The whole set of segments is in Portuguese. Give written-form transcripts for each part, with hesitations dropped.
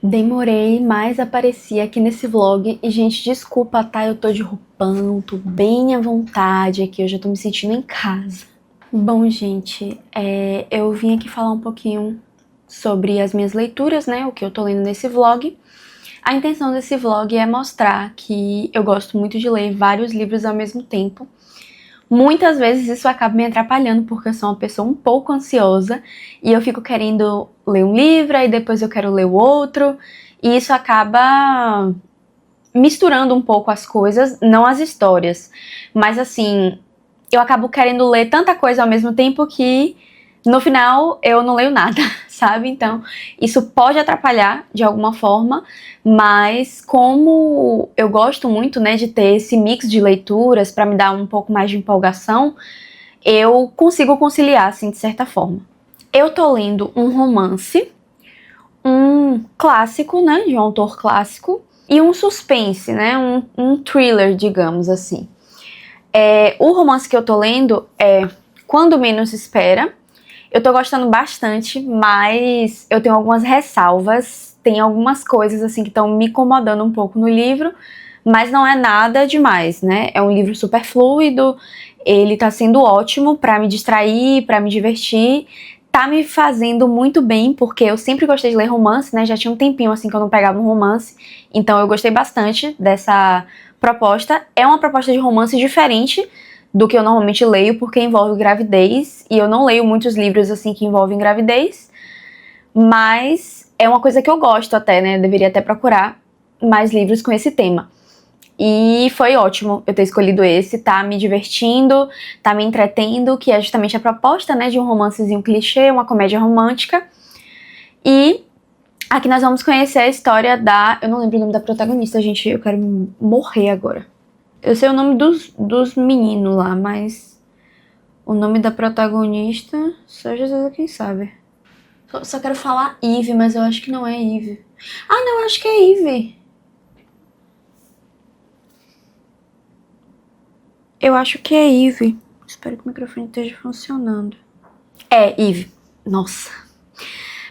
Demorei, mas apareci aqui nesse vlog. E, gente, desculpa, tá? Eu tô de roupão, tô bem à vontade aqui. Eu já tô me sentindo em casa. Bom, gente, eu vim aqui falar um pouquinho sobre as minhas leituras, né? O que eu tô lendo nesse vlog. A intenção desse vlog é mostrar que eu gosto muito de ler vários livros ao mesmo tempo. Muitas vezes isso acaba me atrapalhando porque eu sou uma pessoa um pouco ansiosa e eu fico querendo ler um livro e depois eu quero ler o outro, e isso acaba misturando um pouco as coisas, não as histórias, mas assim, eu acabo querendo ler tanta coisa ao mesmo tempo que no final eu não leio nada, sabe? Então isso pode atrapalhar de alguma forma, mas como eu gosto muito, né, de ter esse mix de leituras para me dar um pouco mais de empolgação, eu consigo conciliar, assim, de certa forma. Eu tô lendo um romance, um clássico, né, de um autor clássico, e um suspense, né, um thriller, digamos assim. O romance que eu tô lendo é Quando Menos Espera. Eu tô gostando bastante, mas eu tenho algumas ressalvas. Tem algumas coisas assim que estão me incomodando um pouco no livro, mas não é nada demais, né? É um livro super fluido, ele tá sendo ótimo pra me distrair, pra me divertir. Tá me fazendo muito bem, porque eu sempre gostei de ler romance, né? Já tinha um tempinho assim que eu não pegava um romance, então eu gostei bastante dessa proposta. É uma proposta de romance diferente do que eu normalmente leio, porque envolve gravidez, e eu não leio muitos livros assim que envolvem gravidez, mas é uma coisa que eu gosto até, né? Eu deveria até procurar mais livros com esse tema. E foi ótimo eu ter escolhido esse, tá me divertindo, tá me entretendo, que é justamente a proposta, né, de um romancezinho clichê, uma comédia romântica. E aqui nós vamos conhecer a história da... Eu não lembro o nome da protagonista, gente, eu quero morrer agora. Eu sei o nome dos meninos lá, mas o nome da protagonista, só Jesus é quem sabe. Só quero falar Eve, mas eu acho que não é Eve. Ah, não, eu acho que é Eve. Eu acho que é Eve. Espero que o microfone esteja funcionando. É, Eve. Nossa.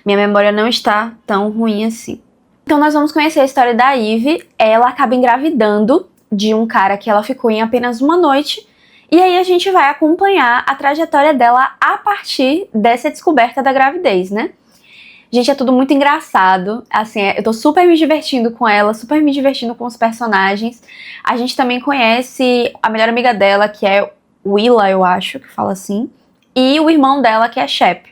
Minha memória não está tão ruim assim. Então nós vamos conhecer a história da Eve. Ela acaba engravidando de um cara que ela ficou em apenas uma noite. E aí a gente vai acompanhar a trajetória dela a partir dessa descoberta da gravidez, né? Gente, é tudo muito engraçado. Assim, eu tô super me divertindo com ela, super me divertindo com os personagens. A gente também conhece a melhor amiga dela, que é Willa, eu acho, que fala assim. E o irmão dela, que é Shep.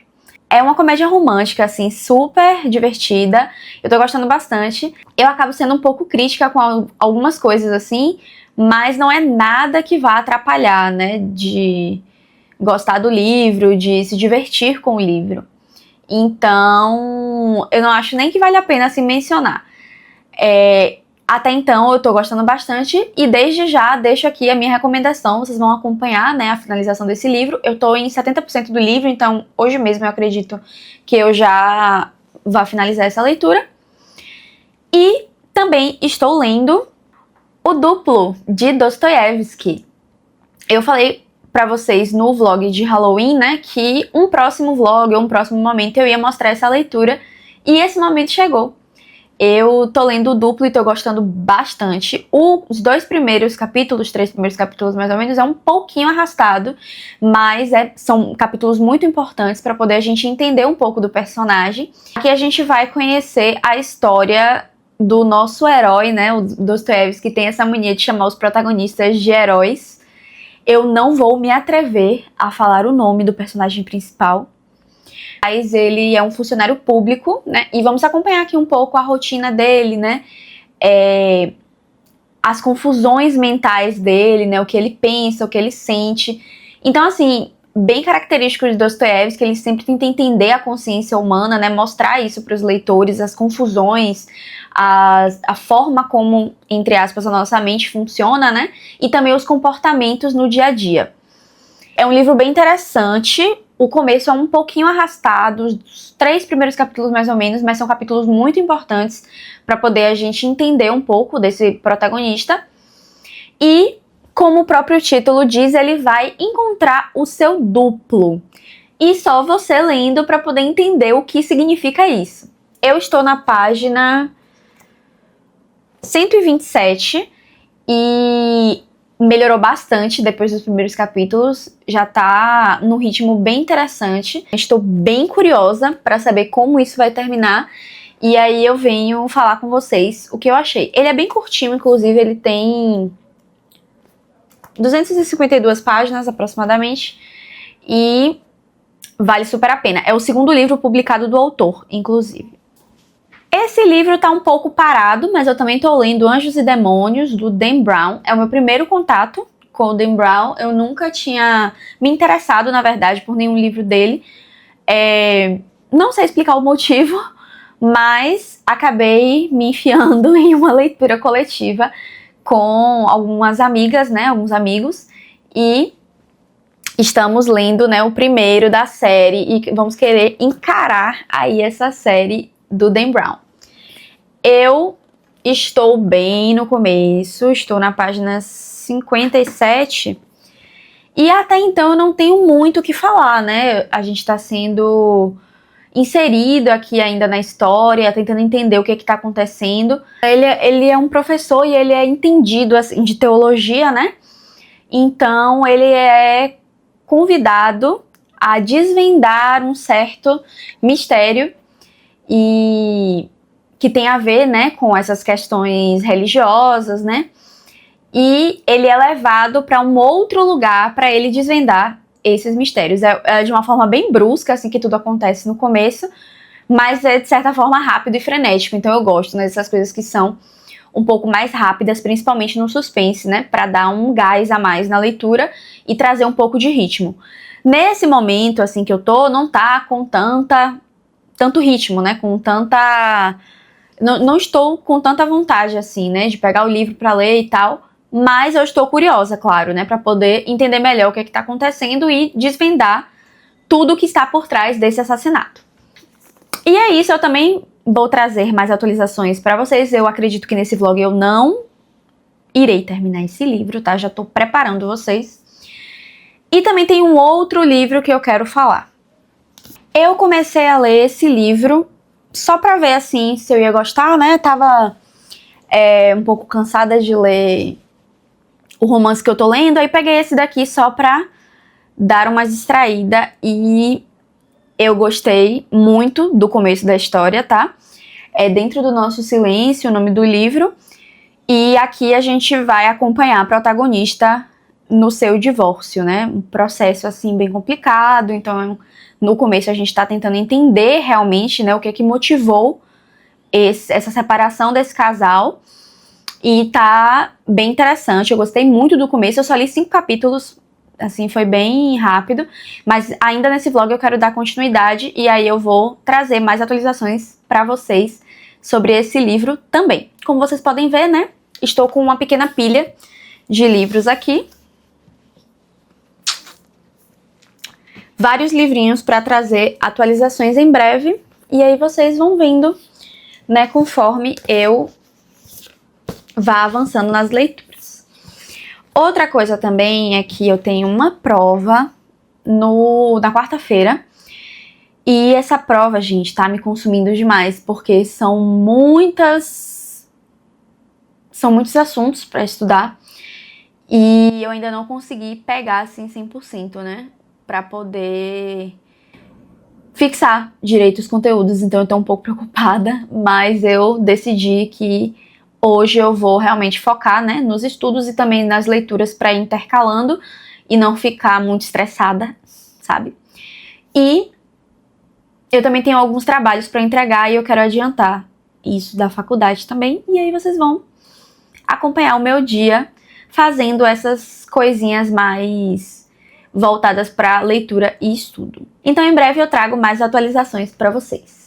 É uma comédia romântica, assim, super divertida. Eu tô gostando bastante. Eu acabo sendo um pouco crítica com algumas coisas, assim, mas não é nada que vá atrapalhar, né, de gostar do livro, de se divertir com o livro. Então, eu não acho nem que vale a pena assim mencionar. Até então, eu tô gostando bastante e desde já deixo aqui a minha recomendação. Vocês vão acompanhar, né, a finalização desse livro. Eu tô em 70% do livro, então hoje mesmo eu acredito que eu já vá finalizar essa leitura. E também estou lendo O Duplo, de Dostoiévski. Eu falei pra vocês no vlog de Halloween, né, que um próximo vlog ou um próximo momento eu ia mostrar essa leitura, e esse momento chegou. Eu tô lendo o Duplo e tô gostando bastante. Os 2 primeiros capítulos, 3 primeiros capítulos mais ou menos, é um pouquinho arrastado, mas são capítulos muito importantes para poder a gente entender um pouco do personagem. Aqui a gente vai conhecer a história do nosso herói, né, o Dostoiévski, que tem essa mania de chamar os protagonistas de heróis. Eu não vou me atrever a falar o nome do personagem principal, mas ele é um funcionário público, né? E vamos acompanhar aqui um pouco a rotina dele, né? As confusões mentais dele, né? O que ele pensa, o que ele sente. Então, assim, bem característico de Dostoiévski, ele sempre tenta entender a consciência humana, né? Mostrar isso para os leitores, as confusões, a forma como, entre aspas, a nossa mente funciona, né? E também os comportamentos no dia a dia. É um livro bem interessante. O começo é um pouquinho arrastado, os 3 primeiros capítulos mais ou menos, mas são capítulos muito importantes para poder a gente entender um pouco desse protagonista. E, como o próprio título diz, ele vai encontrar o seu duplo. E só você lendo para poder entender o que significa isso. Eu estou na página 127 e melhorou bastante depois dos primeiros capítulos. Já tá num ritmo bem interessante. Estou bem curiosa para saber como isso vai terminar. E aí eu venho falar com vocês o que eu achei. Ele é bem curtinho, inclusive ele tem 252 páginas aproximadamente. E vale super a pena. É o segundo livro publicado do autor, inclusive. Esse livro tá um pouco parado, mas eu também tô lendo Anjos e Demônios, do Dan Brown. É o meu primeiro contato com o Dan Brown. Eu nunca tinha me interessado, na verdade, por nenhum livro dele. Não sei explicar o motivo, mas acabei me enfiando em uma leitura coletiva com algumas amigas, né, alguns amigos, e estamos lendo, né, o primeiro da série e vamos querer encarar aí essa série do Dan Brown. Eu estou bem no começo, estou na página 57 e até então eu não tenho muito o que falar, né? A gente está sendo inserido aqui ainda na história, tentando entender o que está acontecendo. Ele é um professor e ele é entendido assim, de teologia, né? Então ele é convidado a desvendar um certo mistério e que tem a ver, né, com essas questões religiosas, né? E ele é levado para um outro lugar para ele desvendar esses mistérios. É de uma forma bem brusca, assim, que tudo acontece no começo, mas é de certa forma rápido e frenético. Então eu gosto, né, dessas coisas que são um pouco mais rápidas, principalmente no suspense, né, para dar um gás a mais na leitura e trazer um pouco de ritmo. Nesse momento, assim, que eu tô, não tá com tanto ritmo, né, com tanta... Não estou com tanta vontade, assim, né, de pegar o livro para ler e tal, mas eu estou curiosa, claro, né, para poder entender melhor o que está acontecendo e desvendar tudo que está por trás desse assassinato. E é isso, eu também vou trazer mais atualizações para vocês. Eu acredito que nesse vlog eu não irei terminar esse livro, tá? Já tô preparando vocês. E também tem um outro livro que eu quero falar. Eu comecei a ler esse livro só pra ver, assim, se eu ia gostar, né? Tava um pouco cansada de ler o romance que eu tô lendo, aí peguei esse daqui só pra dar uma distraída e eu gostei muito do começo da história, tá? É Dentro do Nosso Silêncio, o nome do livro. E aqui a gente vai acompanhar a protagonista no seu divórcio, né? Um processo, assim, bem complicado. Então, no começo a gente tá tentando entender realmente, né, o que motivou essa separação desse casal. E tá bem interessante. Eu gostei muito do começo. Eu só li 5 capítulos, assim, foi bem rápido. Mas ainda nesse vlog eu quero dar continuidade. E aí eu vou trazer mais atualizações pra vocês sobre esse livro também. Como vocês podem ver, né? Estou com uma pequena pilha de livros aqui. Vários livrinhos para trazer atualizações em breve. E aí vocês vão vendo, né, conforme eu vá avançando nas leituras. Outra coisa também é que eu tenho uma prova na quarta-feira. E essa prova, gente, tá me consumindo demais, porque são muitos assuntos para estudar. E eu ainda não consegui pegar, assim, 100%, né? Pra poder fixar direito os conteúdos. Então eu tô um pouco preocupada, mas eu decidi que hoje eu vou realmente focar, né, nos estudos e também nas leituras pra ir intercalando e não ficar muito estressada, sabe? E eu também tenho alguns trabalhos pra entregar e eu quero adiantar isso da faculdade também. E aí vocês vão acompanhar o meu dia fazendo essas coisinhas mais voltadas para leitura e estudo. Então em breve eu trago mais atualizações para vocês.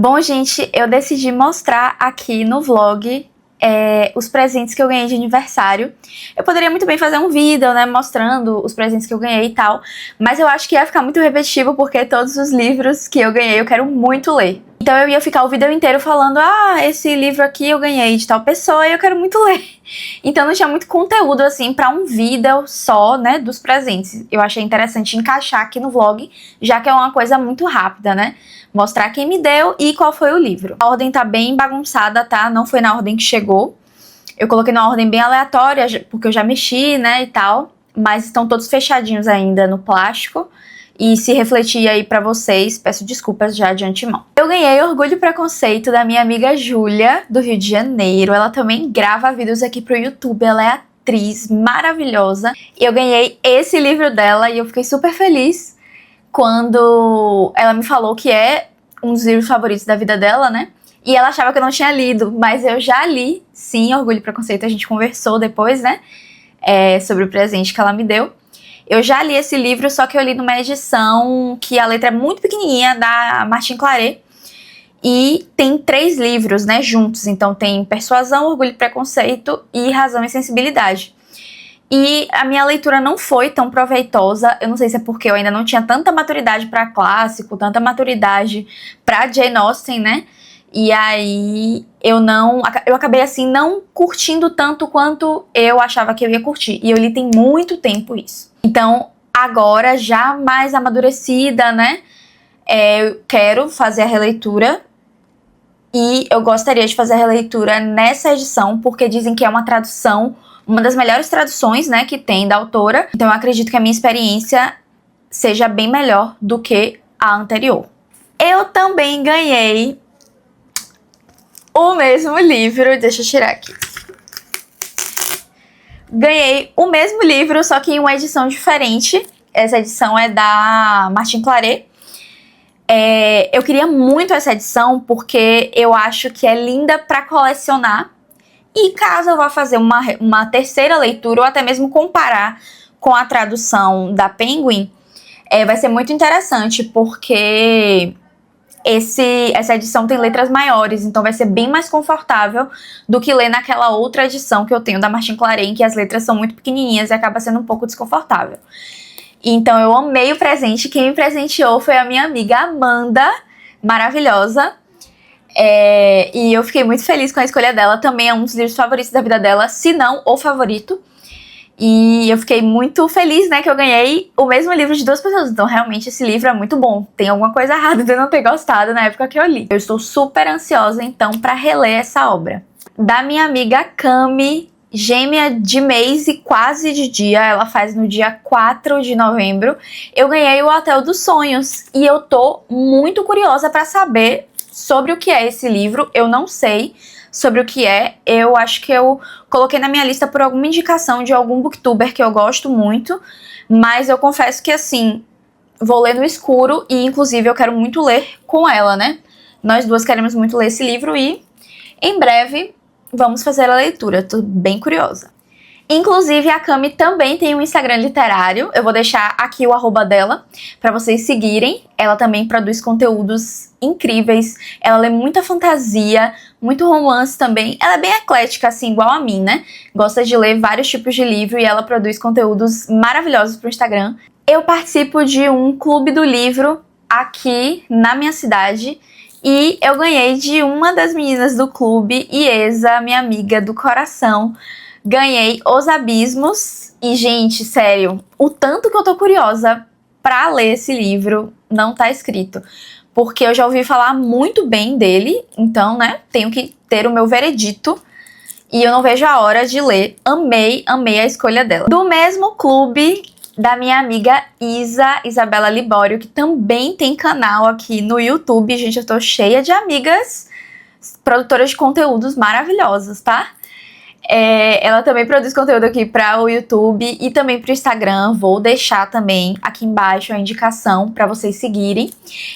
Bom, gente, eu decidi mostrar aqui no vlog os presentes que eu ganhei de aniversário. Eu poderia muito bem fazer um vídeo, né, mostrando os presentes que eu ganhei e tal, mas eu acho que ia ficar muito repetitivo porque todos os livros que eu ganhei eu quero muito ler. Então eu ia ficar o vídeo inteiro falando, esse livro aqui eu ganhei de tal pessoa e eu quero muito ler. Então não tinha muito conteúdo assim pra um vídeo só, né, dos presentes. Eu achei interessante encaixar aqui no vlog, já que é uma coisa muito rápida, né? Mostrar quem me deu e qual foi o livro. A ordem tá bem bagunçada, tá? Não foi na ordem que chegou. Eu coloquei numa ordem bem aleatória, porque eu já mexi, né, e tal. Mas estão todos fechadinhos ainda no plástico. E se refletir aí pra vocês, peço desculpas já de antemão. Eu ganhei Orgulho e Preconceito da minha amiga Júlia, do Rio de Janeiro. Ela também grava vídeos aqui pro YouTube, ela é atriz maravilhosa. E eu ganhei esse livro dela e eu fiquei super feliz quando ela me falou que é um dos livros favoritos da vida dela, né? E ela achava que eu não tinha lido, mas eu já li, sim, Orgulho e Preconceito. A gente conversou depois, né? Sobre o presente que ela me deu. Eu já li esse livro, só que eu li numa edição que a letra é muito pequenininha, da Martin Claret. E tem 3 livros, né, juntos. Então tem Persuasão, Orgulho e Preconceito e Razão e Sensibilidade. E a minha leitura não foi tão proveitosa. Eu não sei se é porque eu ainda não tinha tanta maturidade para clássico, tanta maturidade para Jane Austen, né? E aí eu acabei assim não curtindo tanto quanto eu achava que eu ia curtir. E eu li tem muito tempo isso. Então, agora, já mais amadurecida, né? Eu quero fazer a releitura. E eu gostaria de fazer a releitura nessa edição, porque dizem que é uma tradução, uma das melhores traduções, né, que tem da autora. Então eu acredito que a minha experiência seja bem melhor do que a anterior. Eu também ganhei o mesmo livro, deixa eu tirar aqui. Ganhei o mesmo livro, só que em uma edição diferente. Essa edição é da Martin Claret. Eu queria muito essa edição porque eu acho que é linda para colecionar. E caso eu vá fazer uma terceira leitura ou até mesmo comparar com a tradução da Penguin, vai ser muito interessante porque essa edição tem letras maiores, então vai ser bem mais confortável do que ler naquela outra edição que eu tenho da Martin Claret, em que as letras são muito pequenininhas e acaba sendo um pouco desconfortável. Então eu amei o presente, quem me presenteou foi a minha amiga Amanda, maravilhosa. E eu fiquei muito feliz com a escolha dela, também é um dos livros favoritos da vida dela, se não o favorito. E eu fiquei muito feliz, né, que eu ganhei o mesmo livro de 2 pessoas. Então, realmente, esse livro é muito bom. Tem alguma coisa errada de eu não ter gostado na época que eu li. Eu estou super ansiosa, então, pra reler essa obra. Da minha amiga Cami, gêmea de mês e quase de dia, ela faz no dia 4 de novembro, eu ganhei o Hotel dos Sonhos. E eu tô muito curiosa pra saber sobre o que é esse livro. Eu não sei sobre o que é. Eu acho que eu coloquei na minha lista por alguma indicação de algum booktuber que eu gosto muito, mas eu confesso que assim, vou ler no escuro e inclusive eu quero muito ler com ela, né? Nós duas queremos muito ler esse livro e em breve vamos fazer a leitura, tô bem curiosa. Inclusive, a Cami também tem um Instagram literário. Eu vou deixar aqui o arroba dela pra vocês seguirem. Ela também produz conteúdos incríveis. Ela lê muita fantasia, muito romance também. Ela é bem eclética, assim, igual a mim, né? Gosta de ler vários tipos de livro e ela produz conteúdos maravilhosos pro Instagram. Eu participo de um clube do livro aqui na minha cidade. E eu ganhei de uma das meninas do clube, Iesa, minha amiga do coração. Ganhei Os Abismos e, gente, sério, o tanto que eu tô curiosa pra ler esse livro não tá escrito. Porque eu já ouvi falar muito bem dele, então, né, tenho que ter o meu veredito. E eu não vejo a hora de ler. Amei, amei a escolha dela. Do mesmo clube da minha amiga Isabela Libório, que também tem canal aqui no YouTube. Gente, eu tô cheia de amigas produtoras de conteúdos maravilhosas, tá? Ela também produz conteúdo aqui para o YouTube e também para o Instagram. Vou deixar também aqui embaixo a indicação para vocês seguirem.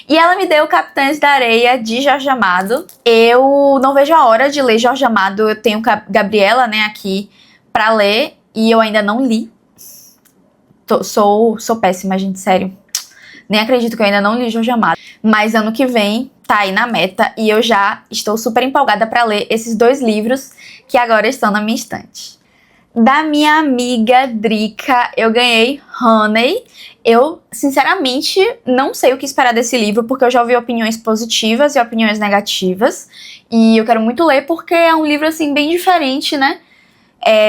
E ela me deu Capitães da Areia de Jorge Amado. Eu não vejo a hora de ler Jorge Amado. Eu tenho Gabriela, né, aqui para ler e eu ainda não li. Sou péssima, gente, sério. Nem acredito que eu ainda não li Jorge Amado. mas ano que vem tá aí na meta e eu já estou super empolgada para ler esses 2 livros que agora estão na minha estante. Da minha amiga Drica, eu ganhei Honey. Eu, sinceramente, não sei o que esperar desse livro, porque eu já ouvi opiniões positivas e opiniões negativas. E eu quero muito ler, porque é um livro, assim, bem diferente, né?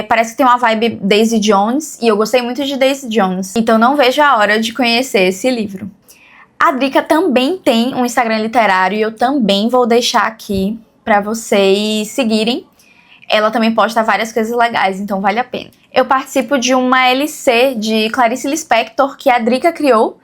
Parece que tem uma vibe Daisy Jones, e eu gostei muito de Daisy Jones. Então não vejo a hora de conhecer esse livro. A Drica também tem um Instagram literário, e eu também vou deixar aqui pra vocês seguirem. Ela também posta várias coisas legais, então vale a pena. Eu participo de uma LC de Clarice Lispector, que a Drica criou.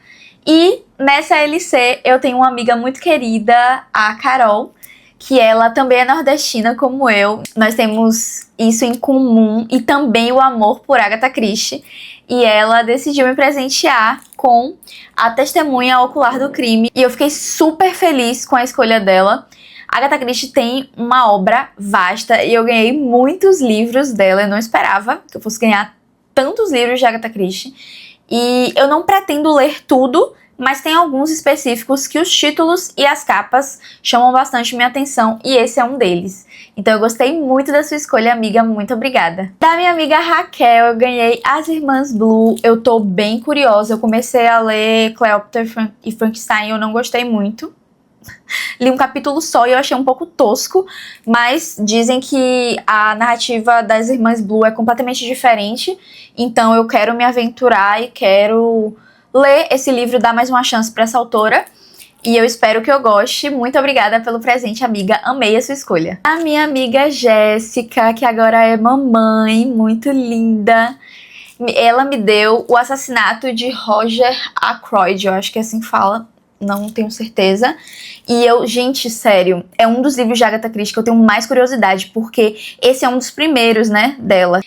E nessa LC eu tenho uma amiga muito querida, a Carol, que ela também é nordestina como eu. Nós temos isso em comum e também o amor por Agatha Christie. E ela decidiu me presentear com A Testemunha Ocular do Crime. E eu fiquei super feliz com a escolha dela. Agatha Christie tem uma obra vasta e eu ganhei muitos livros dela. Eu não esperava que eu fosse ganhar tantos livros de Agatha Christie. E eu não pretendo ler tudo, mas tem alguns específicos que os títulos e as capas chamam bastante minha atenção e esse é um deles. Então eu gostei muito da sua escolha, amiga, muito obrigada. Da minha amiga Raquel, eu ganhei As Irmãs Blue. Eu tô bem curiosa, eu comecei a ler Cleópatra e Frankenstein e eu não gostei muito. Li um capítulo só e eu achei um pouco tosco, mas dizem que a narrativa das Irmãs Blue é completamente diferente, então eu quero me aventurar e quero ler esse livro, dar mais uma chance para essa autora, e eu espero que eu goste. Muito obrigada pelo presente, amiga, amei a sua escolha. A minha amiga Jéssica, que agora é mamãe, muito linda, ela me deu O Assassinato de Roger Ackroyd, eu acho que assim fala, não tenho certeza. E eu, gente, sério, é um dos livros de Agatha Christie que eu tenho mais curiosidade, porque esse é um dos primeiros, né, dela,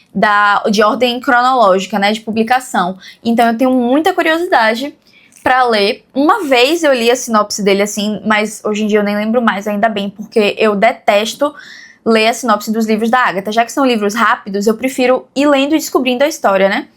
de ordem cronológica, né, de publicação. Então eu tenho muita curiosidade pra ler. Uma vez eu li a sinopse dele assim, mas hoje em dia eu nem lembro mais, ainda bem, porque eu detesto ler a sinopse dos livros da Agatha. Já que são livros rápidos, eu prefiro ir lendo e descobrindo a história, né?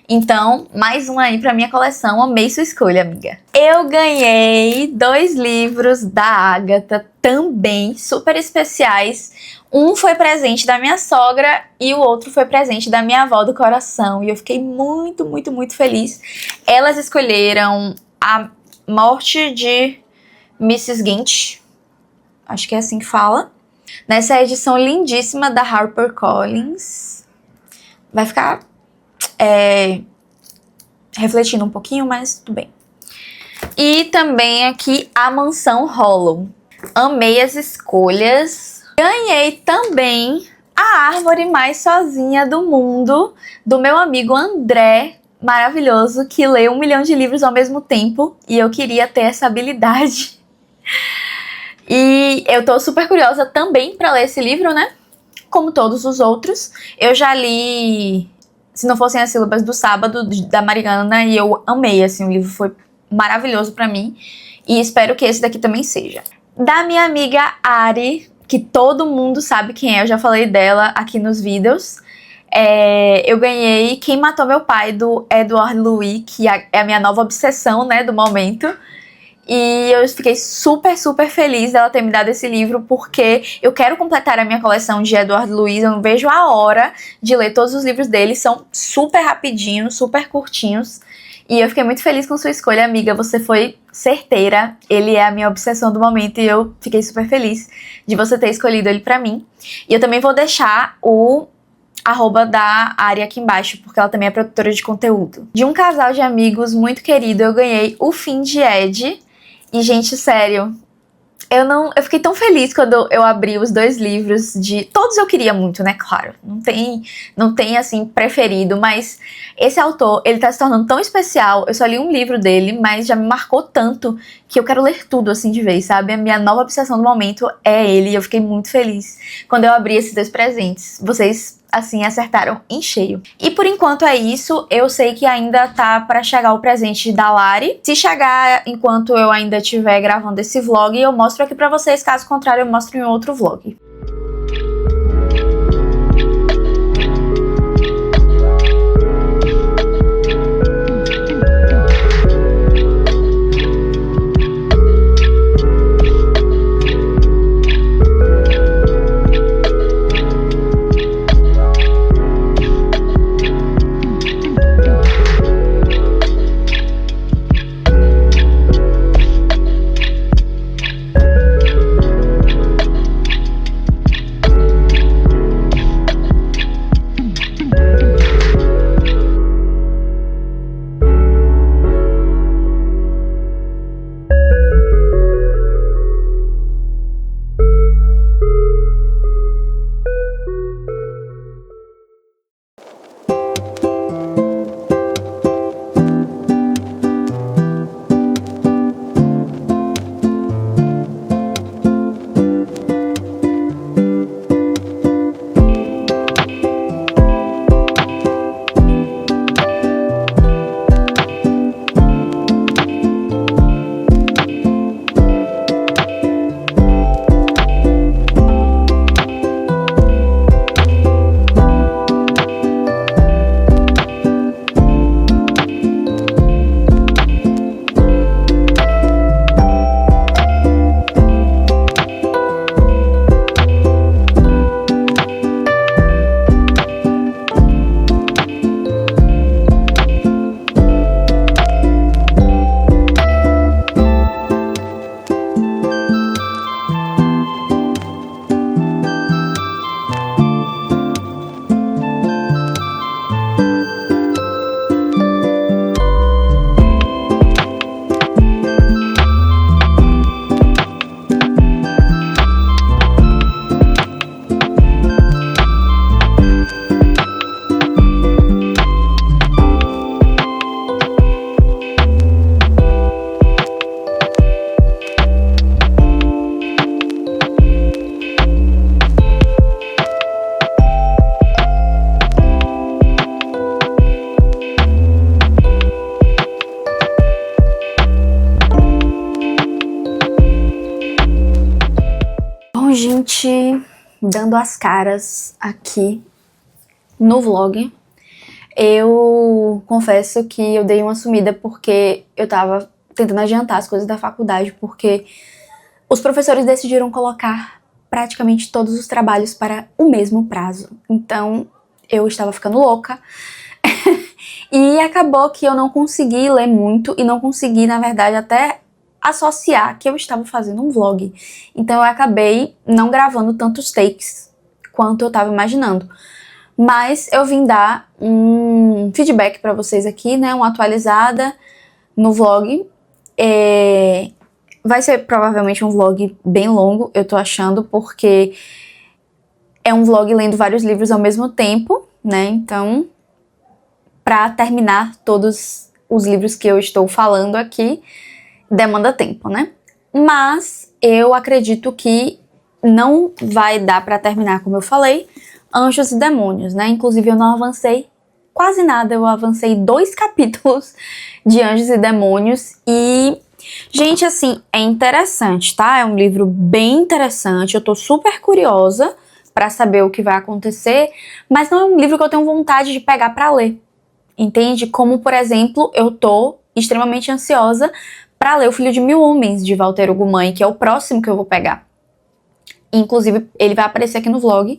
Então, mais um aí pra minha coleção. Amei sua escolha, amiga. Eu ganhei 2 livros da Agatha, também super especiais. Um foi presente da minha sogra e o outro foi presente da minha avó do coração. E eu fiquei muito, muito, muito feliz. Elas escolheram A Morte de Mrs. Guinch. Acho que é assim que fala. Nessa edição lindíssima da HarperCollins. Vai ficar refletindo um pouquinho, mas tudo bem. E também aqui A Mansão Hollow. Amei as escolhas. Ganhei também A Árvore Mais Sozinha do Mundo, do meu amigo André, maravilhoso, que lê 1 milhão de livros ao mesmo tempo. E eu queria ter essa habilidade. E eu tô super curiosa também pra ler esse livro, né? Como todos os outros. Eu já li Se Não Fossem as Sílabas do Sábado, da Mariana, e eu amei, assim, o livro foi maravilhoso pra mim, e espero que esse daqui também seja. Da minha amiga Ari, que todo mundo sabe quem é, eu já falei dela aqui nos vídeos, eu ganhei Quem Matou Meu Pai, do Edward Louis, que é a minha nova obsessão, né, do momento. E eu fiquei super, super feliz dela ter me dado esse livro, porque eu quero completar a minha coleção de Edward Louis. Eu não vejo a hora de ler todos os livros dele, são super rapidinhos, super curtinhos. E eu fiquei muito feliz com sua escolha, amiga, você foi certeira. Ele é a minha obsessão do momento e eu fiquei super feliz de você ter escolhido ele pra mim. E eu também vou deixar o @, da Ari aqui embaixo, porque ela também é produtora de conteúdo. De um casal de amigos muito querido, eu ganhei O Fim de Ed. E, gente, sério, eu fiquei tão feliz quando eu abri os 2 livros de... Todos eu queria muito, né, claro. Não tem, assim, preferido, mas esse autor, ele tá se tornando tão especial. Eu só li um livro dele, mas já me marcou tanto que eu quero ler tudo, assim, de vez, sabe? A minha nova obsessão do momento é ele, e eu fiquei muito feliz quando eu abri esses 2 presentes. Vocês, assim, acertaram em cheio. E por enquanto é isso. Eu sei que ainda tá pra chegar o presente da Lari. Se chegar enquanto eu ainda estiver gravando esse vlog, eu mostro aqui pra vocês. Caso contrário, eu mostro em outro vlog. gente, dando as caras aqui no vlog, eu confesso que eu dei uma sumida porque eu tava tentando adiantar as coisas da faculdade, porque os professores decidiram colocar praticamente todos os trabalhos para o mesmo prazo. Então, eu estava ficando louca. E acabou que eu não consegui ler muito e não consegui, na verdade, até associar que eu estava fazendo um vlog. Então eu acabei não gravando tantos takes quanto eu estava imaginando. Mas eu vim dar um feedback para vocês aqui, né, uma atualizada no vlog. Vai ser provavelmente um vlog bem longo, eu tô achando, porque é um vlog lendo vários livros ao mesmo tempo, né, então para terminar todos os livros que eu estou falando aqui, demanda tempo, né? Mas eu acredito que não vai dar para terminar, como eu falei, Anjos e Demônios, né? Inclusive eu não avancei quase nada, eu avancei 2 capítulos de Anjos e Demônios e, gente, assim, é interessante, tá? É um livro bem interessante, eu tô super curiosa para saber o que vai acontecer, mas não é um livro que eu tenho vontade de pegar para ler. Entende? Como, por exemplo, eu tô extremamente ansiosa para ler O Filho de Mil Homens, de Walter Hugo Mãe, que é o próximo que eu vou pegar. Inclusive, ele vai aparecer aqui no vlog,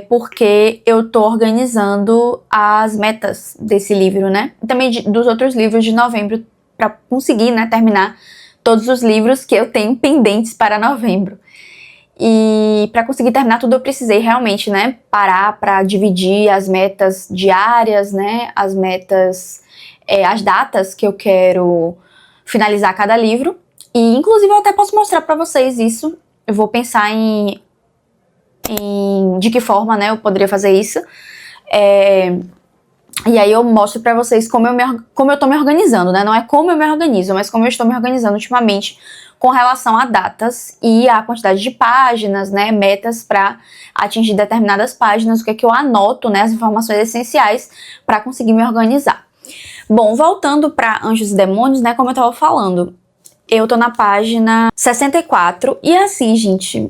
porque eu tô organizando as metas desse livro, né? E também dos outros livros de novembro, para conseguir, né, terminar todos os livros que eu tenho pendentes para novembro. E para conseguir terminar tudo eu precisei realmente, né, parar para dividir as metas diárias, né, as metas, as datas que eu quero finalizar cada livro. E inclusive eu até posso mostrar para vocês isso. Eu vou pensar em de que forma, né, eu poderia fazer isso. E aí eu mostro pra vocês como eu tô me organizando, né? Não é como eu me organizo, mas como eu estou me organizando ultimamente com relação a datas e a quantidade de páginas, né? Metas pra atingir determinadas páginas, o que é que eu anoto, né? As informações essenciais pra conseguir me organizar. Bom, voltando pra Anjos e Demônios, né? Como eu tava falando, eu tô na página 64 e assim, gente,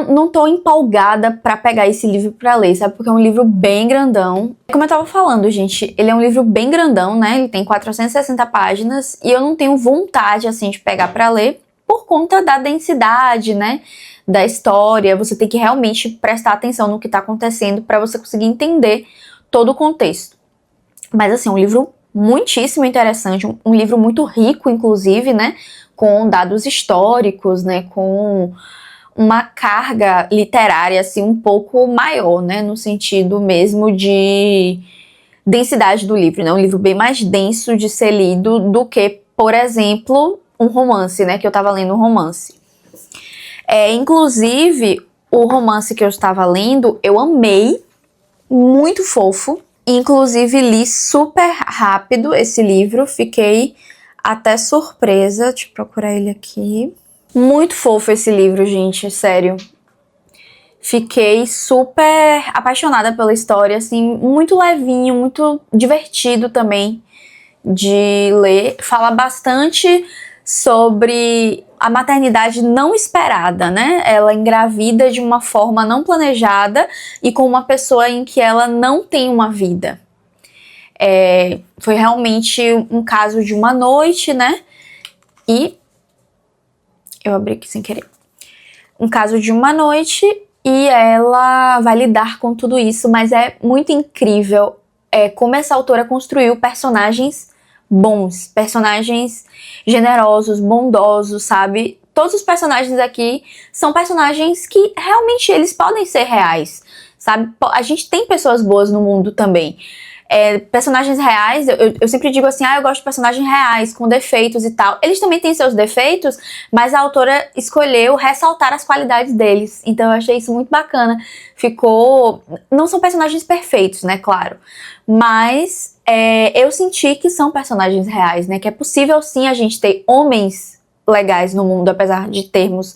não tô empolgada pra pegar esse livro pra ler, sabe? Porque é um livro bem grandão. Como eu tava falando, gente, ele é um livro bem grandão, né? Ele tem 460 páginas e eu não tenho vontade, assim, de pegar pra ler por conta da densidade, né? Da história. Você tem que realmente prestar atenção no que tá acontecendo pra você conseguir entender todo o contexto. Mas, assim, é um livro muitíssimo interessante, um livro muito rico, inclusive, né? Com dados históricos, né? Com uma carga literária, assim, um pouco maior, né, no sentido mesmo de densidade do livro, né, um livro bem mais denso de ser lido do que, por exemplo, um romance, né, que eu tava lendo um romance. Inclusive, o romance que eu estava lendo, eu amei, muito fofo, inclusive li super rápido esse livro, fiquei até surpresa, deixa eu procurar ele aqui. Muito fofo esse livro, gente, sério. Fiquei super apaixonada pela história, assim, muito levinho, muito divertido também de ler. Fala bastante sobre a maternidade não esperada, né? Ela engravida de uma forma não planejada e com uma pessoa em que ela não tem uma vida. Foi realmente um caso de uma noite, né? E eu abri aqui sem querer. Um caso de uma noite e ela vai lidar com tudo isso, mas é muito incrível como essa autora construiu personagens bons, personagens generosos, bondosos, sabe? Todos os personagens aqui são personagens que realmente eles podem ser reais, sabe? A gente tem pessoas boas no mundo também. Personagens reais, eu sempre digo assim, eu gosto de personagens reais, com defeitos e tal. Eles também têm seus defeitos, mas a autora escolheu ressaltar as qualidades deles. Então eu achei isso muito bacana. Não são personagens perfeitos, né, claro. Mas eu senti que são personagens reais, né, que é possível sim a gente ter homens legais no mundo, apesar de termos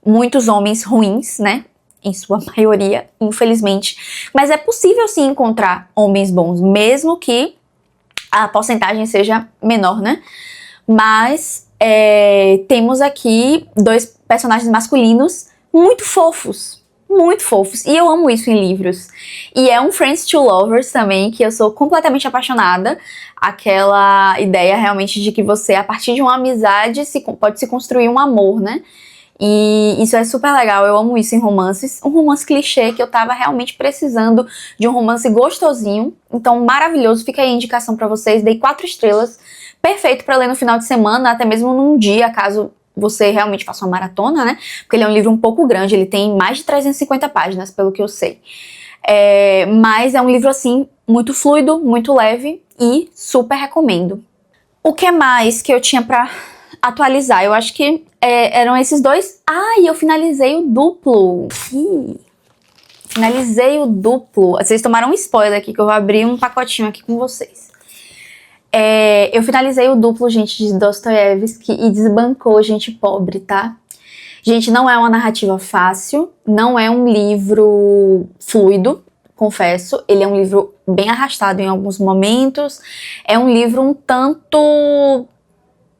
muitos homens ruins, né, em sua maioria, infelizmente. Mas é possível sim encontrar homens bons, mesmo que a porcentagem seja menor, né? Mas temos aqui 2 personagens masculinos muito fofos. Muito fofos. E eu amo isso em livros. E é um Friends to Lovers também, que eu sou completamente apaixonada. Aquela ideia realmente de que você, a partir de uma amizade, pode se construir um amor, né? E isso é super legal, eu amo isso em romances. Um romance clichê que eu tava realmente precisando de um romance gostosinho. Então, maravilhoso, fica aí a indicação pra vocês. Dei 4 estrelas, perfeito pra ler no final de semana, até mesmo num dia, caso você realmente faça uma maratona, né? Porque ele é um livro um pouco grande, ele tem mais de 350 páginas, pelo que eu sei. Mas é um livro, assim, muito fluido, muito leve e super recomendo. O que mais que eu tinha pra atualizar? Eu acho que eram esses dois. E eu finalizei o duplo. Finalizei o duplo. Vocês tomaram um spoiler aqui, que eu vou abrir um pacotinho aqui com vocês. Eu finalizei o duplo, gente, de Dostoiévski e desbancou Gente Pobre, tá? Gente, não é uma narrativa fácil, não é um livro fluido, confesso. Ele é um livro bem arrastado em alguns momentos. É um livro um tanto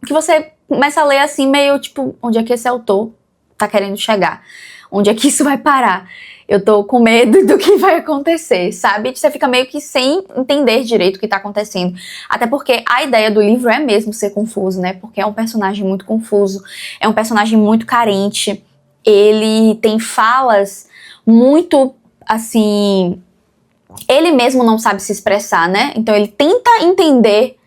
que você começa a ler assim, meio tipo, onde é que esse autor tá querendo chegar? Onde é que isso vai parar? Eu tô com medo do que vai acontecer, sabe? Você fica meio que sem entender direito o que tá acontecendo. Até porque a ideia do livro é mesmo ser confuso, né? Porque é um personagem muito confuso, é um personagem muito carente. Ele tem falas muito, assim... Ele mesmo não sabe se expressar, né? Então ele tenta entender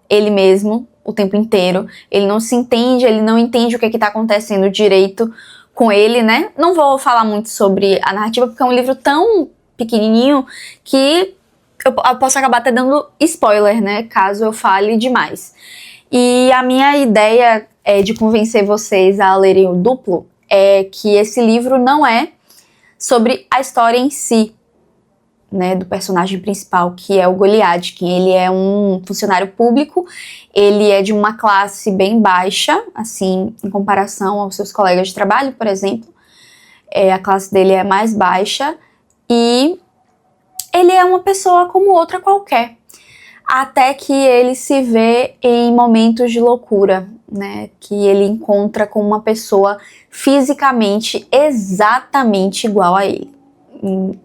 ele mesmo o tempo inteiro. Ele não se entende, ele não entende o que tá acontecendo direito com ele, né? Não vou falar muito sobre a narrativa, porque é um livro tão pequenininho que eu posso acabar até dando spoiler, né? Caso eu fale demais. E a minha ideia de convencer vocês a lerem o duplo é que esse livro não é sobre a história em si, né, do personagem principal, que é o Goliadkin. Ele é um funcionário público, ele é de uma classe bem baixa, assim, em comparação aos seus colegas de trabalho, por exemplo. A classe dele é mais baixa e ele é uma pessoa como outra qualquer. Até que ele se vê em momentos de loucura, né, que ele encontra com uma pessoa fisicamente exatamente igual a ele.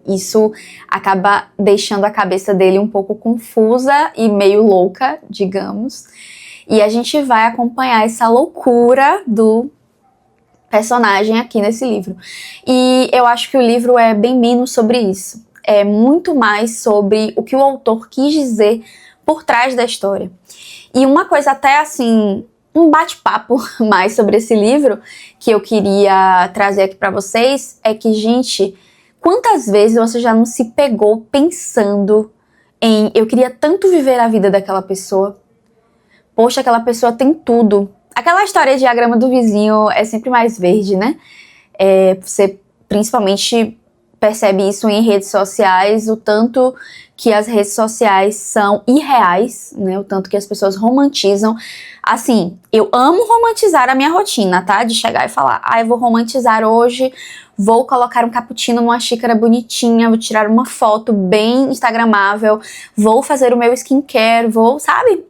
Isso acaba deixando a cabeça dele um pouco confusa e meio louca, digamos. E a gente vai acompanhar essa loucura do personagem aqui nesse livro. E eu acho que o livro é bem menos sobre isso. É muito mais sobre o que o autor quis dizer por trás da história. E uma coisa até assim, um bate-papo mais sobre esse livro que eu queria trazer aqui pra vocês é que, gente... Quantas vezes você já não se pegou pensando em eu queria tanto viver a vida daquela pessoa? Poxa, aquela pessoa tem tudo. Aquela história de diagrama do vizinho é sempre mais verde, né? Você principalmente percebe isso em redes sociais, o tanto que as redes sociais são irreais, né? O tanto que as pessoas romantizam. Assim, eu amo romantizar a minha rotina, tá? De chegar e falar, eu vou romantizar hoje, vou colocar um cappuccino numa xícara bonitinha, vou tirar uma foto bem instagramável, vou fazer o meu skincare, sabe?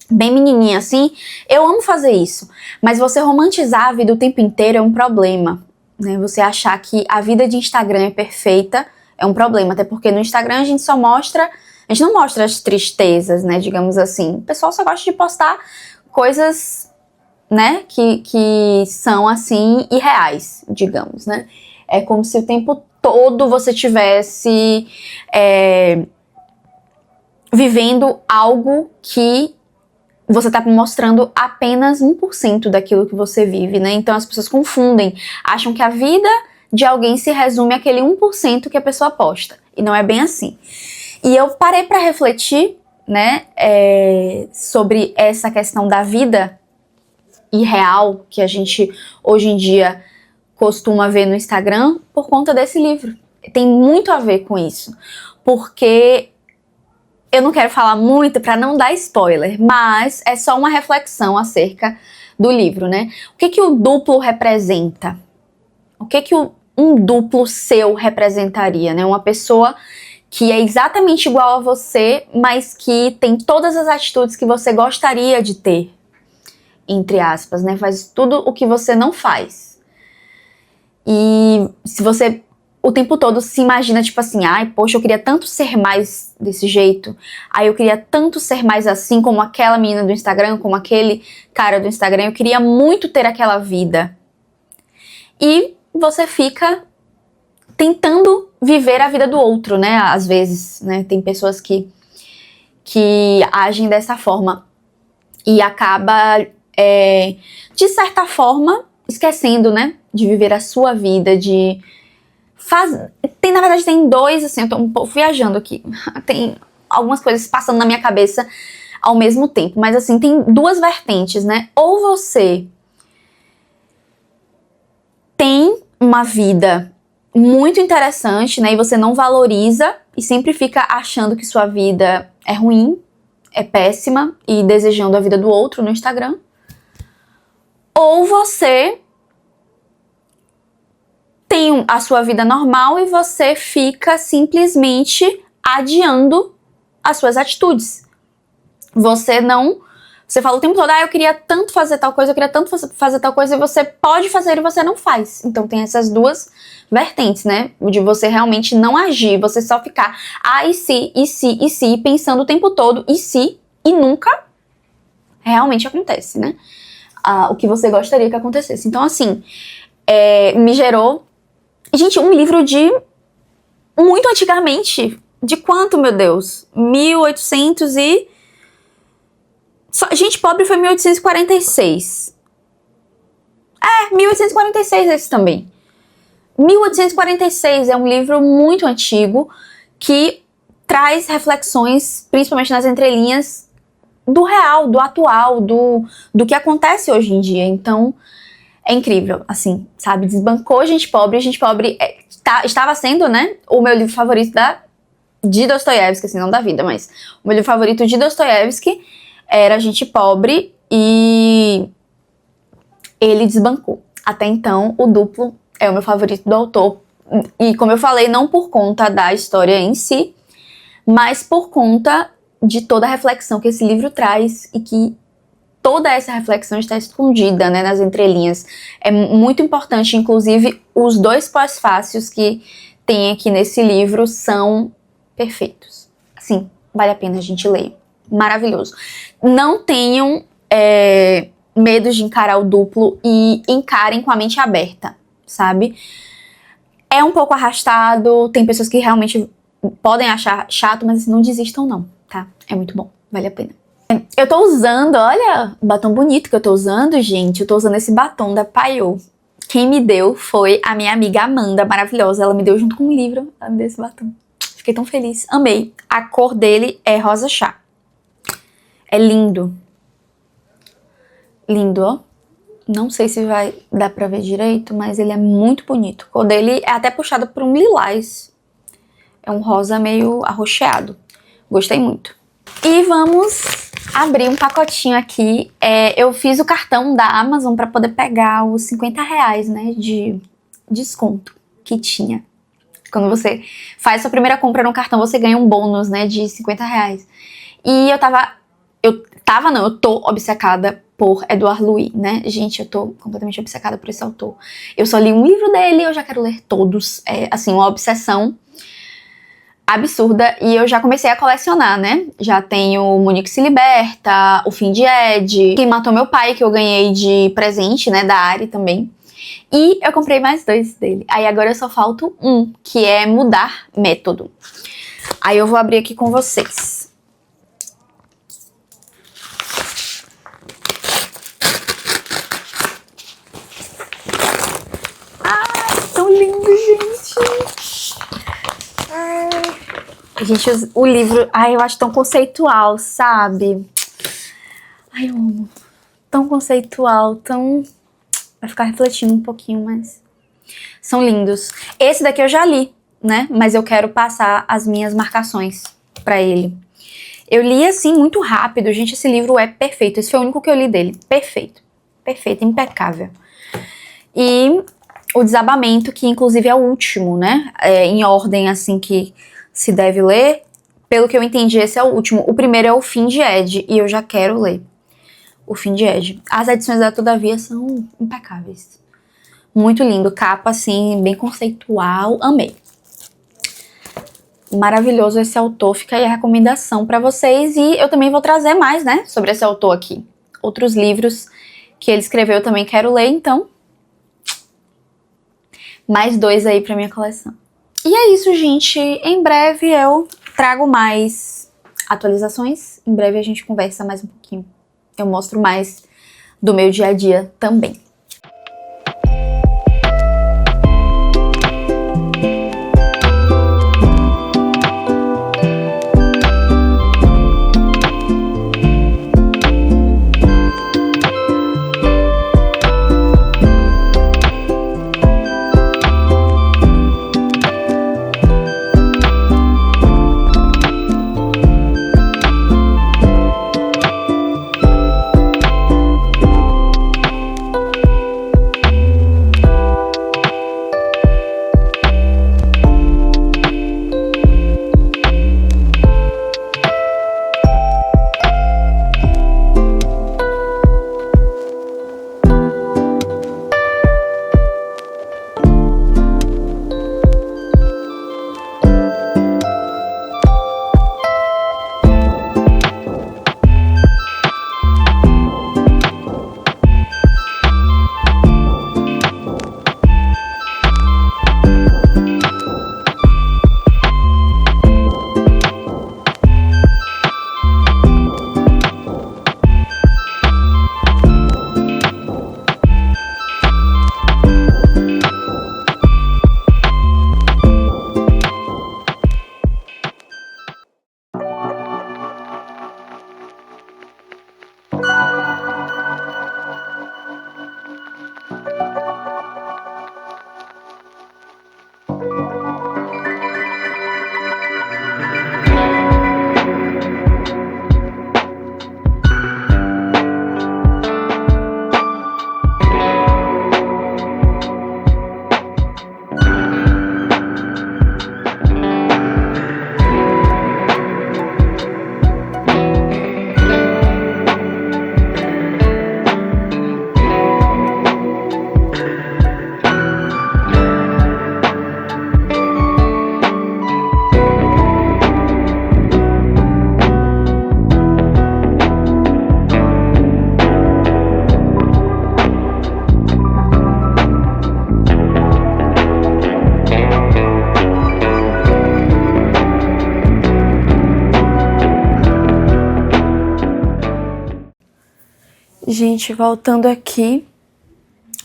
Bem menininha assim. Eu amo fazer isso. Mas você romantizar a vida o tempo inteiro é um problema, né? Você achar que a vida de Instagram é perfeita é um problema, até porque no Instagram a gente não mostra as tristezas, né, digamos assim. O pessoal só gosta de postar coisas, né, que são, assim, irreais, digamos, né. É como se o tempo todo você tivesse vivendo algo que você tá mostrando apenas 1% daquilo que você vive, né. Então as pessoas confundem, acham que a vida de alguém se resume àquele 1% que a pessoa posta. E não é bem assim. E eu parei pra refletir, né, sobre essa questão da vida irreal que a gente hoje em dia costuma ver no Instagram por conta desse livro. Tem muito a ver com isso. Porque eu não quero falar muito pra não dar spoiler, mas é só uma reflexão acerca do livro, né? O que o duplo representa? O que um duplo seu representaria, né? Uma pessoa que é exatamente igual a você, mas que tem todas as atitudes que você gostaria de ter, entre aspas, né? Faz tudo o que você não faz. E se você o tempo todo se imagina, tipo assim, ai, poxa, eu queria tanto ser mais desse jeito, ai, eu queria tanto ser mais assim, como aquela menina do Instagram, como aquele cara do Instagram, eu queria muito ter aquela vida. E você fica tentando viver a vida do outro, né, às vezes, né, tem pessoas que agem dessa forma e acaba, de certa forma, esquecendo, né, de viver a sua vida, na verdade, tem dois, assim, eu tô um pouco viajando aqui. Tem algumas coisas passando na minha cabeça ao mesmo tempo. Mas, assim, tem duas vertentes, né? Ou você tem uma vida muito interessante, né? E você não valoriza e sempre fica achando que sua vida é ruim, é péssima e desejando a vida do outro no Instagram. Ou você tem a sua vida normal e você fica simplesmente adiando as suas atitudes. Você fala o tempo todo, eu queria tanto fazer tal coisa, eu queria tanto fazer tal coisa, e você pode fazer e você não faz. Então tem essas duas vertentes, né? De você realmente não agir, você só ficar, e se, pensando o tempo todo, e nunca realmente acontece, né? O que você gostaria que acontecesse. Então, assim, me gerou... Gente, um livro de muito antigamente. De quanto, meu Deus? 1800 e... Gente Pobre foi 1846. 1846 esse também. 1846 é um livro muito antigo que traz reflexões, principalmente nas entrelinhas, do real, do atual, do que acontece hoje em dia. Então... é incrível, assim, sabe? Desbancou Gente Pobre. Gente Pobre estava sendo, né, o meu livro favorito de Dostoiévski, assim, não da vida, mas o meu livro favorito de Dostoiévski era Gente Pobre e ele desbancou. Até então, O Duplo é o meu favorito do autor. E, como eu falei, não por conta da história em si, mas por conta de toda a reflexão que esse livro traz e que toda essa reflexão está escondida, né, nas entrelinhas. É muito importante, inclusive, os dois pós-fácios que tem aqui nesse livro são perfeitos. Assim, vale a pena a gente ler. Maravilhoso. Não tenham medo de encarar o duplo e encarem com a mente aberta, sabe? É um pouco arrastado, tem pessoas que realmente podem achar chato, mas assim, não desistam não, tá? É muito bom, vale a pena. Eu tô usando, olha, o batom bonito que eu tô usando, gente. Eu tô usando esse batom da Paiô. Quem me deu foi a minha amiga Amanda, maravilhosa. Ela me deu junto com um livro, ela me deu esse batom. Fiquei tão feliz, amei. A cor dele é rosa chá. É lindo. Lindo, ó. Não sei se vai dar pra ver direito, mas ele é muito bonito. A cor dele é até puxada por um lilás. É um rosa meio arroxeado. Gostei muito. E vamos abrir um pacotinho aqui. Eu fiz o cartão da Amazon pra poder pegar os 50 reais, né, de desconto que tinha. Quando você faz sua primeira compra no cartão, você ganha um bônus, né, de 50 reais. E eu tô obcecada por Edouard Louis, né? Gente, eu tô completamente obcecada por esse autor. Eu só li um livro dele, eu já quero ler todos. É, assim, uma obsessão absurda, e eu já comecei a colecionar, né? Já tenho Monique se Liberta, O Fim de Ed, Quem Matou Meu Pai, que eu ganhei de presente, né, da Ari também. E eu comprei mais 2 dele. Aí agora eu só falto um, que é Mudar Método. Aí eu vou abrir aqui com vocês. Ai, tão lindo, gente! Gente, o livro, eu acho tão conceitual, sabe? Ai, eu amo. Tão conceitual, tão... Vai ficar refletindo um pouquinho, mas... São lindos. Esse daqui eu já li, né? Mas eu quero passar as minhas marcações pra ele. Eu li, assim, muito rápido. Gente, esse livro é perfeito. Esse foi o único que eu li dele. Perfeito. Perfeito, impecável. E o Desabamento, que inclusive é o último, né? Em ordem, assim, que se deve ler. Pelo que eu entendi, esse é o último. O primeiro é O Fim de Ed, e eu já quero ler O Fim de Ed. As edições da Todavia são impecáveis. Muito lindo, capa assim, bem conceitual, amei. Maravilhoso esse autor, fica aí a recomendação pra vocês. E eu também vou trazer mais, né, sobre esse autor aqui. Outros livros que ele escreveu eu também quero ler, então mais 2 aí pra minha coleção. E é isso, gente. Em breve eu trago mais atualizações. Em breve a gente conversa mais um pouquinho. Eu mostro mais do meu dia a dia também. Gente, voltando aqui,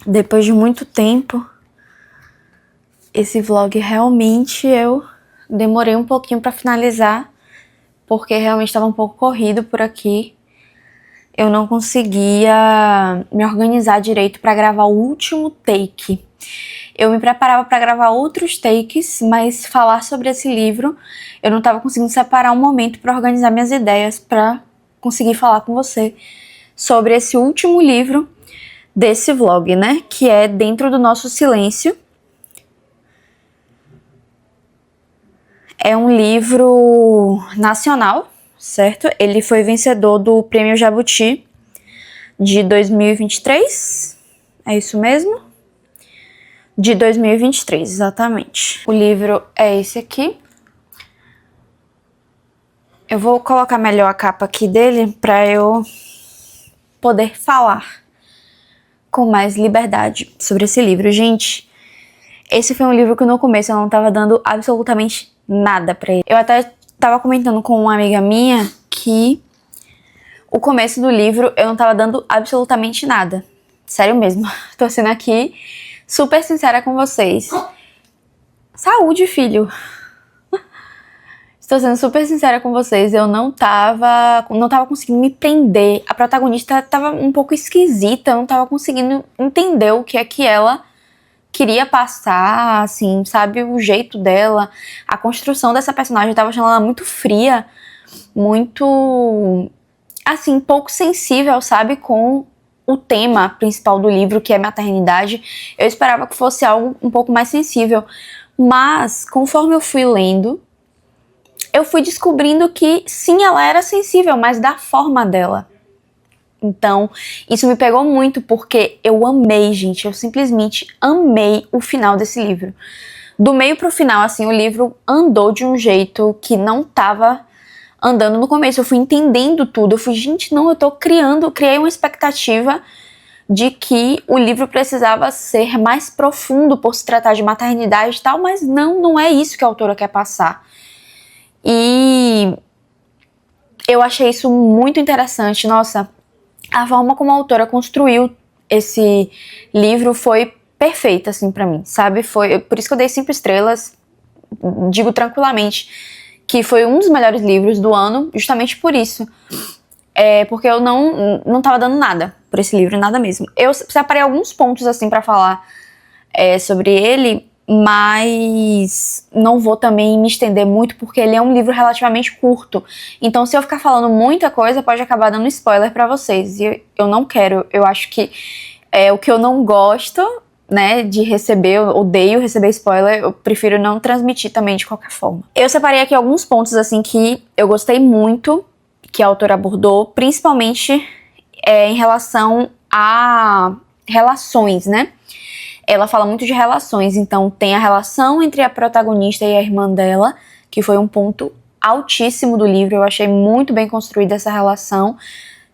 depois de muito tempo, esse vlog realmente eu demorei um pouquinho pra finalizar, porque realmente estava um pouco corrido por aqui. Eu não conseguia me organizar direito pra gravar o último take. Eu me preparava pra gravar outros takes, mas falar sobre esse livro, eu não tava conseguindo separar um momento pra organizar minhas ideias, pra conseguir falar com você sobre esse último livro desse vlog, né? Que é Dentro do Nosso Silêncio. É um livro nacional, certo? Ele foi vencedor do Prêmio Jabuti de 2023. É isso mesmo? De 2023, exatamente. O livro é esse aqui. Eu vou colocar melhor a capa aqui dele pra eu poder falar com mais liberdade sobre esse livro. Gente, esse foi um livro que no começo eu não tava dando absolutamente nada pra ele. Eu até tava comentando com uma amiga minha que o começo do livro eu não tava dando absolutamente nada. Sério mesmo. Tô sendo aqui super sincera com vocês. Saúde, filho! Estou sendo super sincera com vocês, eu não tava conseguindo me prender. A protagonista tava um pouco esquisita, eu não tava conseguindo entender o que é que ela queria passar, assim, sabe? O jeito dela, a construção dessa personagem, eu tava achando ela muito fria, muito, assim, pouco sensível, sabe? Com o tema principal do livro, que é maternidade. Eu esperava que fosse algo um pouco mais sensível, mas conforme eu fui lendo, eu fui descobrindo que sim, ela era sensível, mas da forma dela. Então, isso me pegou muito porque eu amei, gente, eu simplesmente amei o final desse livro. Do meio pro final, assim, o livro andou de um jeito que não tava andando no começo. Eu fui entendendo tudo, eu fui, gente, não, criei uma expectativa de que o livro precisava ser mais profundo por se tratar de maternidade e tal, mas não é isso que a autora quer passar. E eu achei isso muito interessante, nossa, a forma como a autora construiu esse livro foi perfeita, assim, pra mim, sabe? Por isso que eu dei 5 estrelas, digo tranquilamente que foi um dos melhores livros do ano, justamente por isso. Porque eu não tava dando nada por esse livro, nada mesmo. Eu separei alguns pontos, assim, pra falar sobre ele, mas não vou também me estender muito, porque ele é um livro relativamente curto. Então, se eu ficar falando muita coisa, pode acabar dando spoiler pra vocês. E eu não quero, eu acho que o que eu não gosto, né, de receber, eu odeio receber spoiler, eu prefiro não transmitir também de qualquer forma. Eu separei aqui alguns pontos, assim, que eu gostei muito, que a autora abordou, principalmente em relação a relações, né? Ela fala muito de relações, então tem a relação entre a protagonista e a irmã dela, que foi um ponto altíssimo do livro, eu achei muito bem construída essa relação.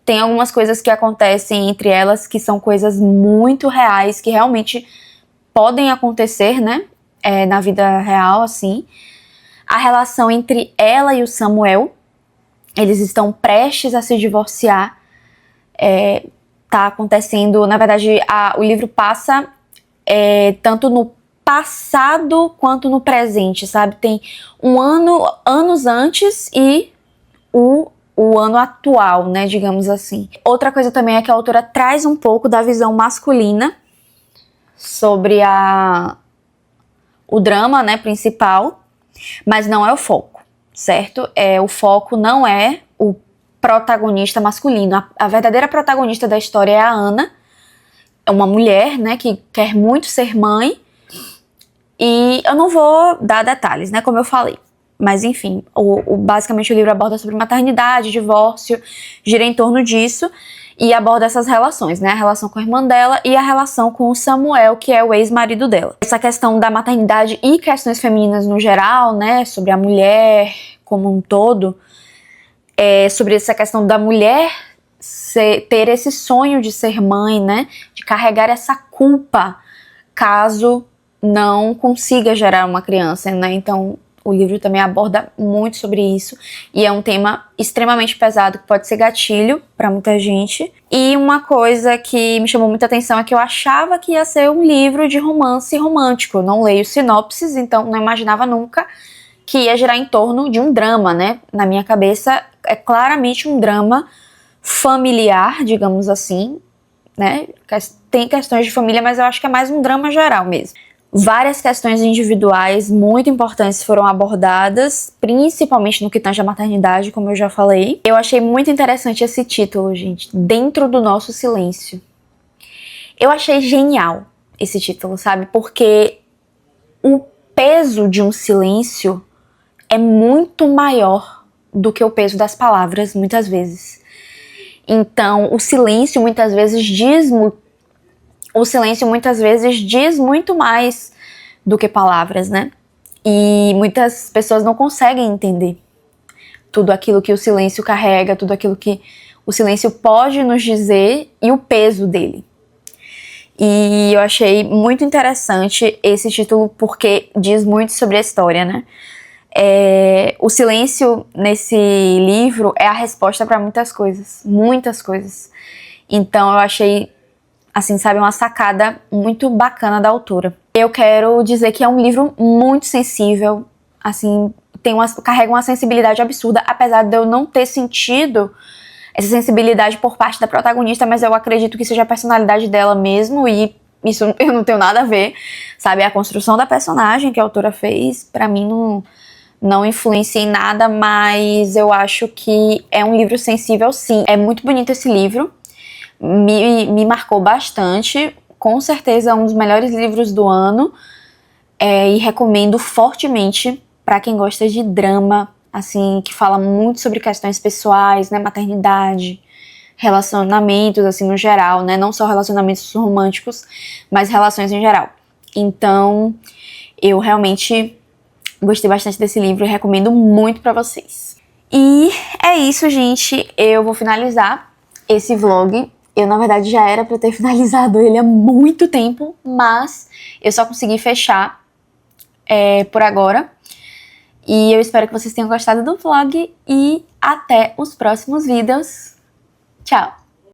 Tem algumas coisas que acontecem entre elas que são coisas muito reais, que realmente podem acontecer, né, na vida real, assim. A relação entre ela e o Samuel, eles estão prestes a se divorciar, tá acontecendo, na verdade, o livro passa tanto no passado quanto no presente, sabe? Tem anos antes e o ano atual, né, digamos assim. Outra coisa também é que a autora traz um pouco da visão masculina sobre o drama, né, principal, mas não é o foco, certo? O foco não é o protagonista masculino. A verdadeira protagonista da história é a Ana, é uma mulher, né, que quer muito ser mãe, e eu não vou dar detalhes, né, como eu falei. Mas enfim, basicamente o livro aborda sobre maternidade, divórcio, gira em torno disso, e aborda essas relações, né, a relação com a irmã dela e a relação com o Samuel, que é o ex-marido dela. Essa questão da maternidade e questões femininas no geral, né, sobre a mulher como um todo, sobre essa questão da mulher ter esse sonho de ser mãe, né, de carregar essa culpa caso não consiga gerar uma criança, né, então o livro também aborda muito sobre isso e é um tema extremamente pesado que pode ser gatilho para muita gente. E uma coisa que me chamou muita atenção é que eu achava que ia ser um livro de romance romântico, eu não leio sinopses, então não imaginava nunca que ia girar em torno de um drama, né, na minha cabeça é claramente um drama familiar, digamos assim, né? Tem questões de família, mas eu acho que é mais um drama geral mesmo. Várias questões individuais muito importantes foram abordadas, principalmente no que tange a maternidade, como eu já falei. Eu achei muito interessante esse título, gente, Dentro do Nosso Silêncio. Eu achei genial esse título, sabe? Porque o peso de um silêncio é muito maior do que o peso das palavras, muitas vezes. Então, o silêncio muitas vezes diz muito mais do que palavras, né? E muitas pessoas não conseguem entender tudo aquilo que o silêncio carrega, tudo aquilo que o silêncio pode nos dizer e o peso dele. E eu achei muito interessante esse título porque diz muito sobre a história, né? O silêncio nesse livro é a resposta para muitas coisas, muitas coisas. Então eu achei, assim, sabe, uma sacada muito bacana da autora. Eu quero dizer que é um livro muito sensível, assim, carrega uma sensibilidade absurda, apesar de eu não ter sentido essa sensibilidade por parte da protagonista, mas eu acredito que seja a personalidade dela mesmo, e isso eu não tenho nada a ver, sabe? A construção da personagem que a autora fez, pra mim, não influencia em nada, mas eu acho que é um livro sensível, sim. É muito bonito esse livro, me marcou bastante, com certeza é um dos melhores livros do ano, e recomendo fortemente para quem gosta de drama, assim, que fala muito sobre questões pessoais, né, maternidade, relacionamentos, assim, no geral, né? Não só relacionamentos românticos, mas relações em geral. Então, eu realmente gostei bastante desse livro e recomendo muito pra vocês. E é isso, gente. Eu vou finalizar esse vlog. Eu, na verdade, já era pra ter finalizado ele há muito tempo, mas eu só consegui fechar por agora. E eu espero que vocês tenham gostado do vlog e até os próximos vídeos. Tchau!